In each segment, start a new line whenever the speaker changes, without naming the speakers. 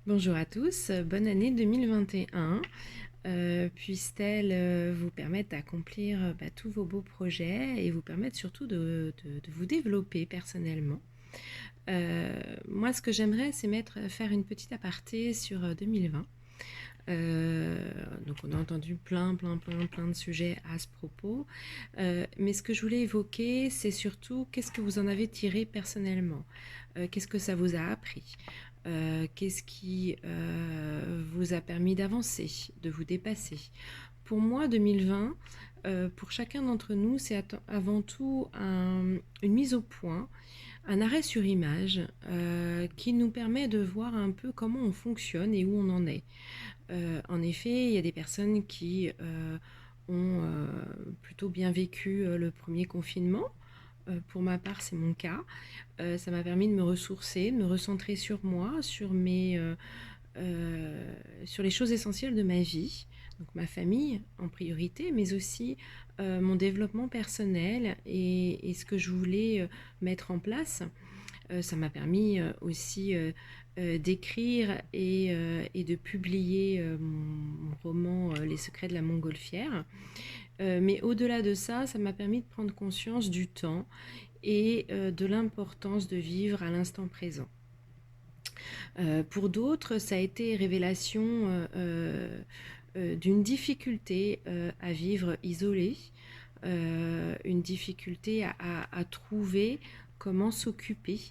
Bonjour à tous, bonne année 2021. Puisse-t-elle vous permettre d'accomplir tous vos beaux projets et vous permettre surtout de vous développer personnellement. Moi, ce que j'aimerais, c'est faire une petite aparté sur 2020. Donc on a entendu plein de sujets à ce propos. Mais ce que je voulais évoquer, c'est surtout qu'est-ce que vous en avez tiré personnellement. Qu'est-ce que ça vous a appris. Qu'est-ce qui vous a permis d'avancer, de vous dépasser. Pour moi, 2020, pour chacun d'entre nous, c'est avant tout une mise au point, un arrêt sur image qui nous permet de voir un peu comment on fonctionne et où on en est. En effet, il y a des personnes qui ont plutôt bien vécu le premier confinement. Pour ma part, c'est mon cas. Ça m'a permis de me ressourcer, de me recentrer sur moi, sur les choses essentielles de ma vie, donc ma famille en priorité, mais aussi mon développement personnel et ce que je voulais mettre en place. Ça m'a permis aussi d'écrire et de publier mon roman Les secrets de la montgolfière. Mais au-delà de ça, ça m'a permis de prendre conscience du temps et de l'importance de vivre à l'instant présent. Pour d'autres, ça a été révélation d'une difficulté à vivre isolé, une difficulté à trouver comment s'occuper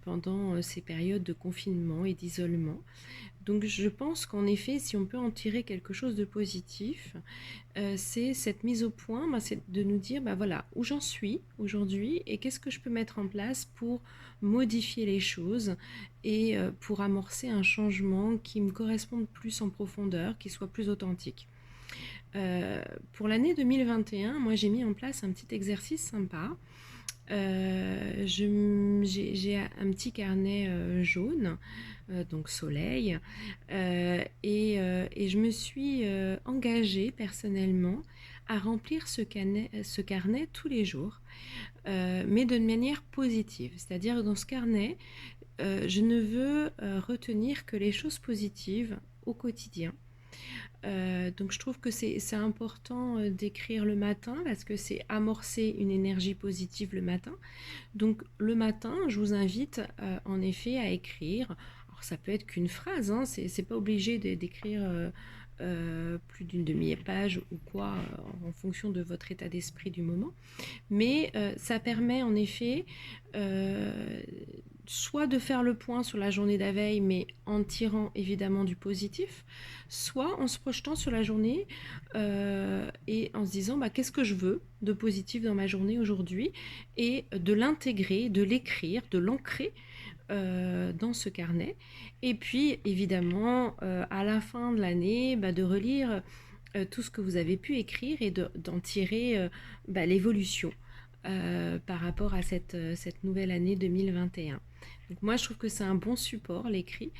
pendant ces périodes de confinement et d'isolement. Donc je pense qu'en effet, si on peut en tirer quelque chose de positif, c'est cette mise au point, c'est de nous dire, voilà, où j'en suis aujourd'hui et qu'est-ce que je peux mettre en place pour modifier les choses et pour amorcer un changement qui me corresponde plus en profondeur, qui soit plus authentique. Pour l'année 2021, moi j'ai mis en place un petit exercice sympa. J'ai un petit carnet jaune, donc soleil, et je me suis engagée personnellement à remplir ce carnet tous les jours, mais de manière positive. C'est-à-dire dans ce carnet, je ne veux retenir que les choses positives au quotidien. Donc je trouve que c'est important d'écrire le matin parce que c'est amorcer une énergie positive le matin. Donc le matin, je vous invite en effet à écrire. Alors ça peut être qu'une phrase, hein, c'est pas obligé d'écrire plus d'une demi-page ou quoi, en fonction de votre état d'esprit du moment. Mais ça permet en effet soit de faire le point sur la journée d'avant, mais en tirant évidemment du positif, soit en se projetant sur la journée et en se disant qu'est-ce que je veux de positif dans ma journée aujourd'hui et de l'intégrer, de l'écrire, de l'ancrer dans ce carnet. Et puis évidemment à la fin de l'année, de relire tout ce que vous avez pu écrire et d'en tirer l'évolution par rapport à cette nouvelle année 2021. Donc moi, je trouve que c'est un bon support, l'écrit.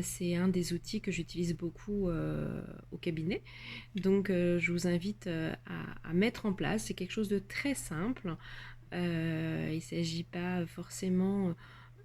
C'est un des outils que j'utilise beaucoup au cabinet. Donc je vous invite à mettre en place. C'est quelque chose de très simple. Il ne s'agit pas forcément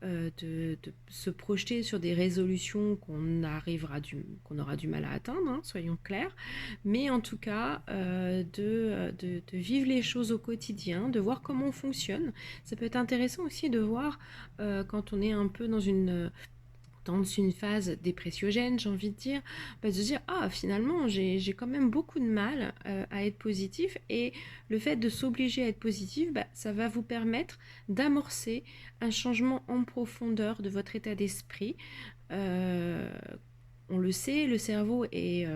de se projeter sur des résolutions qu'on aura du mal à atteindre, hein, soyons clairs, mais en tout cas de vivre les choses au quotidien, de voir comment on fonctionne. Ça peut être intéressant aussi de voir quand on est un peu dans une phase dépressiogène, j'ai envie de dire, de se dire finalement j'ai quand même beaucoup de mal à être positif, et le fait de s'obliger à être positif, ça va vous permettre d'amorcer un changement en profondeur de votre état d'esprit. Euh, on le sait, le cerveau est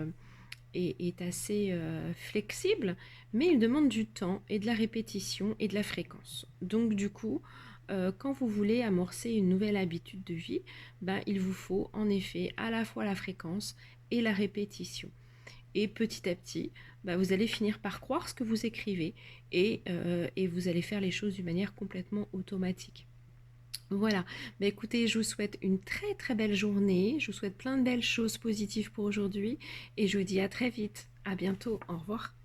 assez flexible, mais il demande du temps et de la répétition et de la fréquence. Donc du coup, quand vous voulez amorcer une nouvelle habitude de vie, il vous faut en effet à la fois la fréquence et la répétition. Et petit à petit, vous allez finir par croire ce que vous écrivez et vous allez faire les choses d'une manière complètement automatique. Voilà, écoutez, je vous souhaite une très très belle journée, je vous souhaite plein de belles choses positives pour aujourd'hui et je vous dis à très vite, à bientôt, au revoir.